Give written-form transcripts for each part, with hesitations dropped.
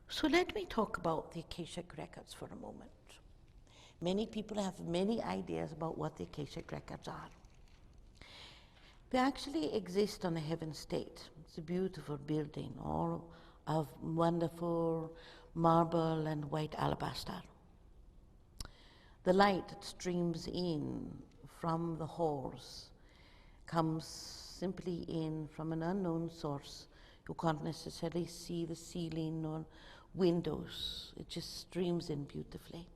So let me talk about the Akashic records for a moment. Many people have many ideas about what the Akashic records are. They actually exist on a heaven state. It's a beautiful building, all of wonderful marble and white alabaster. The light that streams in from the halls comes simply in from an unknown source. You can't necessarily see the ceiling or windows. It just streams in beautifully.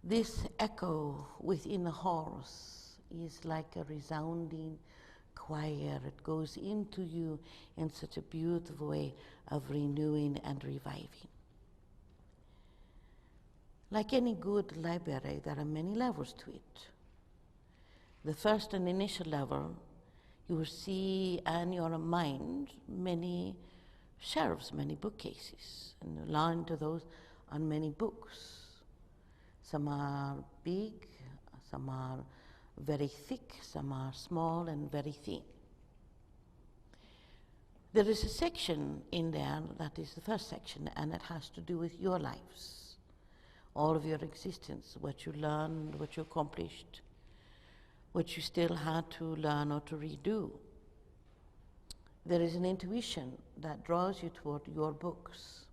This echo within the halls is like a resounding choir. It goes into you in such a beautiful way of renewing and reviving. Like any good library, there are many levels to it. The first and initial level, you will see in your mind many shelves, many bookcases, and aligned to those are many books. Some are big, some are very thick, some are small and very thin. There is a section in there that is the first section, and it has to do with your lives, all of your existence, what you learned, what you accomplished, what you still had to learn or to redo. There is an intuition that draws you toward your books.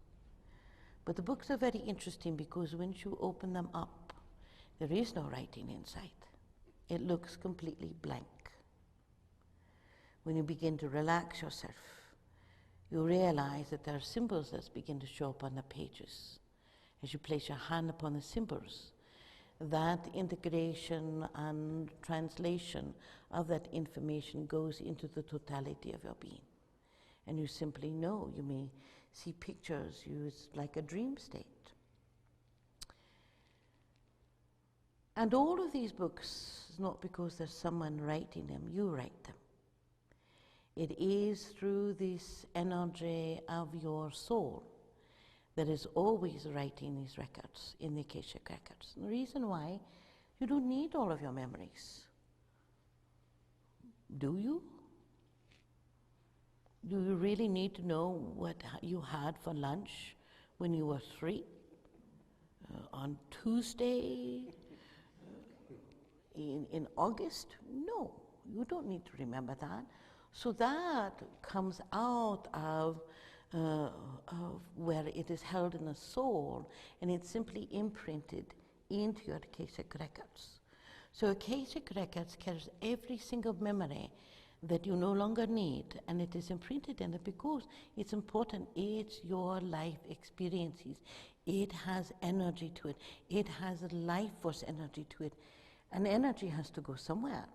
But the books are very interesting because once you open them up, there is no writing inside. It looks completely blank. When you begin to relax yourself, you realize that there are symbols that begin to show up on the pages. As you place your hand upon the symbols, that integration and translation of that information goes into the totality of your being. And you simply know. You may see pictures, it's like a dream state. And all of these books, not because there's someone writing them, you write them. It is through this energy of your soul that is always writing these records in the Akashic records. And the reason why, you don't need all of your memories. Do you? Do you really need to know what you had for lunch when you were 3? On Tuesday in August? No, you don't need to remember that. So that comes out of where it is held in the soul, and it's simply imprinted into your Akashic records. So Akashic records carries every single memory that you no longer need, and it is imprinted in it because it's important. It's your life experiences. It has energy to it. It has a life force energy to it, and energy has to go somewhere.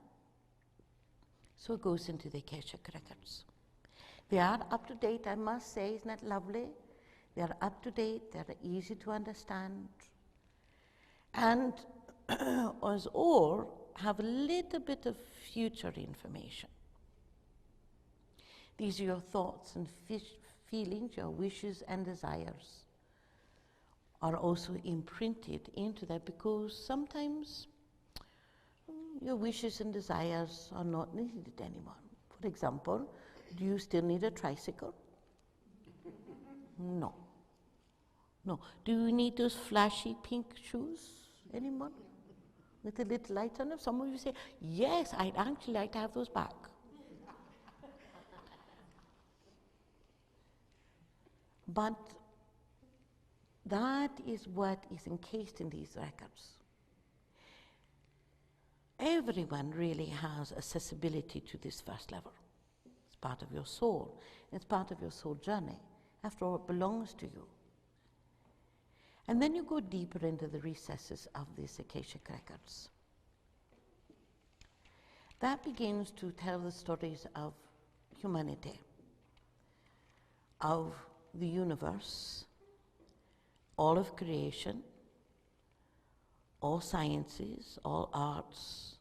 So it goes into the Akashic records. They are up to date, I must say. Isn't that lovely? They are up to date, they are easy to understand. And us all have a little bit of future information. These are your thoughts and feelings, your wishes and desires are also imprinted into that, because sometimes your wishes and desires are not needed anymore. For example, do you still need a tricycle? No. No. Do you need those flashy pink shoes anymore? With the little lights on them? Some of you say, yes, I'd actually like to have those back. But that is what is encased in these records. Everyone really has accessibility to this first level. It's part of your soul. It's part of your soul journey. After all, it belongs to you. And then you go deeper into the recesses of these Akashic records. That begins to tell the stories of humanity, of the universe, all of creation, all sciences, all arts,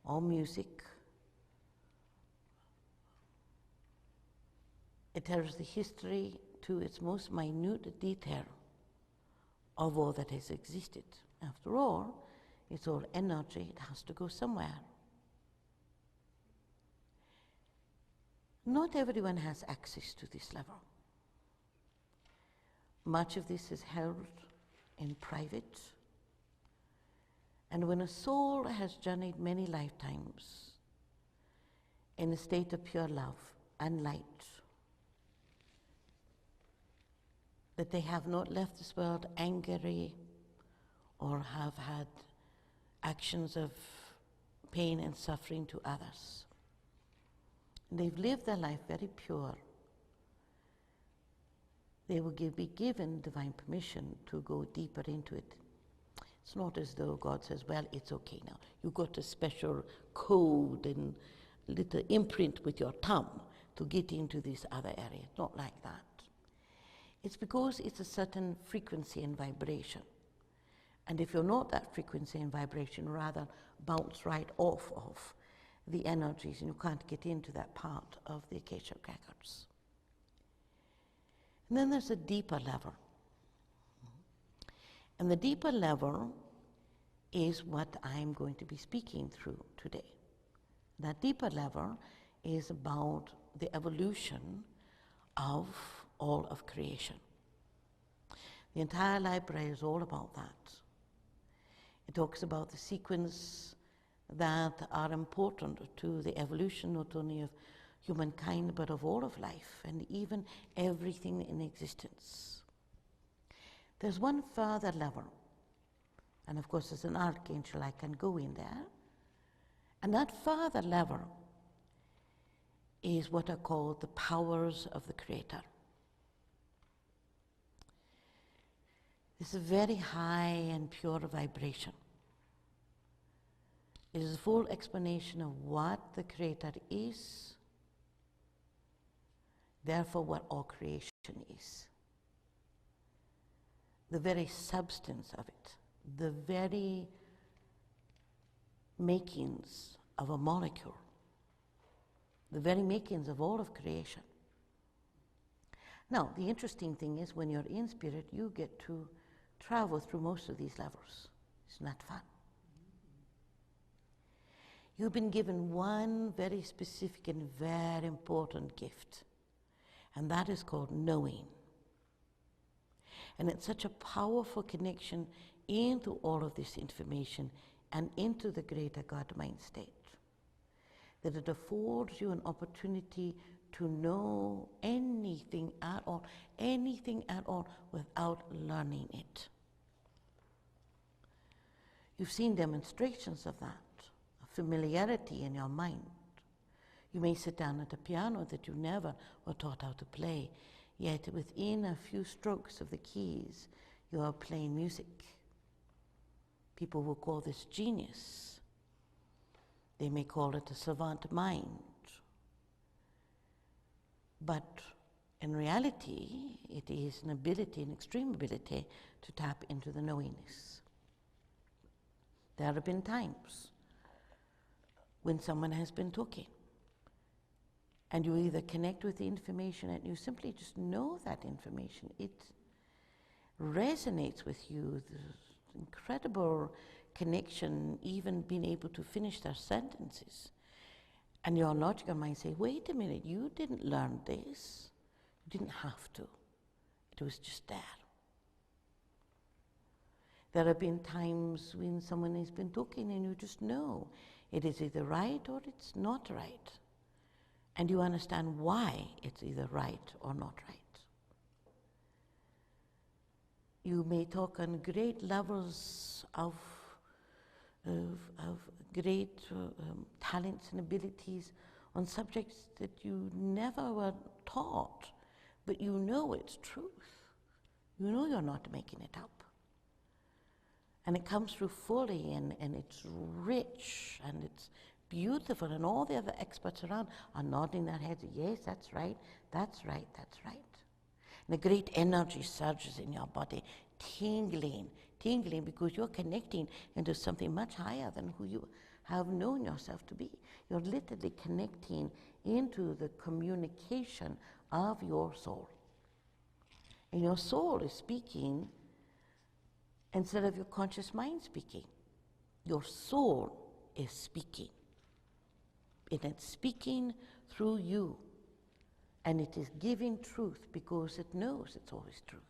all music. It tells the history to its most minute detail of all that has existed. After all, it's all energy, it has to go somewhere. Not everyone has access to this level. Much of this is held in private. And when a soul has journeyed many lifetimes in a state of pure love and light, that they have not left this world angry or have had actions of pain and suffering to others. They've lived their life very pure. They will be given divine permission to go deeper into it. It's not as though God says, well, it's okay now. You got a special code and little imprint with your thumb to get into this other area. Not like that. It's because it's a certain frequency and vibration. And if you're not that frequency and vibration, rather bounce right off of the energies, and you can't get into that part of the Akashic records. And then there's a deeper level. And the deeper level is what I'm going to be speaking through today. That deeper level is about the evolution of all of creation. The entire library is all about that. It talks about the sequence that are important to the evolution not only of humankind but of all of life and even everything in existence. There's one further level, and of course as an archangel I can go in there, and that further level is what are called the powers of the Creator. It's a very high and pure vibration. It is a full explanation of what the Creator is, therefore what all creation is. The very substance of it, the very makings of a molecule, the very makings of all of creation. Now, the interesting thing is when you're in spirit, you get to travel through most of these levels. Isn't that fun? You've been given one very specific and very important gift, and that is called knowing. And it's such a powerful connection into all of this information and into the greater God mind state that it affords you an opportunity to know anything at all without learning it. You've seen demonstrations of that, of familiarity in your mind. You may sit down at a piano that you never were taught how to play, yet within a few strokes of the keys, you are playing music. People will call this genius. They may call it a savant mind. But in reality, it is an ability, an extreme ability, to tap into the knowingness. There have been times when someone has been talking, and you either connect with the information and you simply just know that information. It resonates with you, this incredible connection, even being able to finish their sentences. And your logical mind say, wait a minute, you didn't learn this. You didn't have to. It was just there. There have been times when someone has been talking and you just know it is either right or it's not right. And you understand why it's either right or not right. You may talk on great levels of great talents and abilities on subjects that you never were taught, but you know it's truth. You know you're not making it up. And it comes through fully, and it's rich, and it's beautiful, and all the other experts around are nodding their heads, yes, that's right, that's right, that's right. And a great energy surges in your body, tingling because you're connecting into something much higher than who you have known yourself to be. You're literally connecting into the communication of your soul. And your soul is speaking instead of your conscious mind speaking. Your soul is speaking. And it's speaking through you. And it is giving truth because it knows it's always truth.